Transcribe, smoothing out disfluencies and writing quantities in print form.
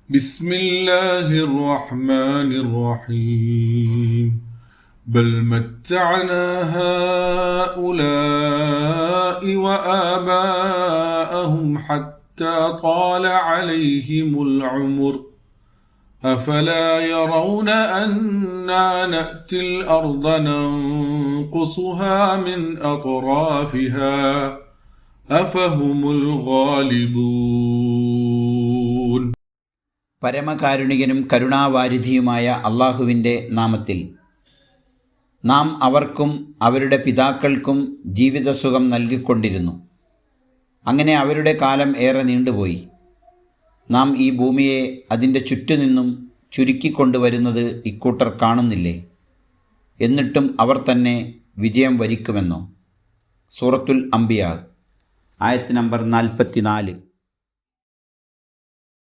بسم الله الرحمن الرحيم بل متعنا هؤلاء وآباءهم حتى طال عليهم العمر أفلا يرون أنا نأتي الأرض ننقصها من أطرافها أفهم الغالبون. പരമകാരുണികനും കരുണാവാരിധിയുമായ അള്ളാഹുവിൻ്റെ നാമത്തിൽ. നാം അവർക്കും അവരുടെ പിതാക്കൾക്കും ജീവിതസുഖം നൽകിക്കൊണ്ടിരുന്നു. അങ്ങനെ അവരുടെ കാലം ഏറെ നീണ്ടുപോയി. നാം ഈ ഭൂമിയെ അതിൻ്റെ ചുറ്റുനിന്നും ചുരുക്കിക്കൊണ്ടുവരുന്നത് ഇക്കൂട്ടർ കാണുന്നില്ലേ? എന്നിട്ടും അവർ തന്നെ വിജയം വരിക്കുമെന്നോ? സൂറത്തുൽ അംബിയ ആയത്ത് നമ്പർ 44.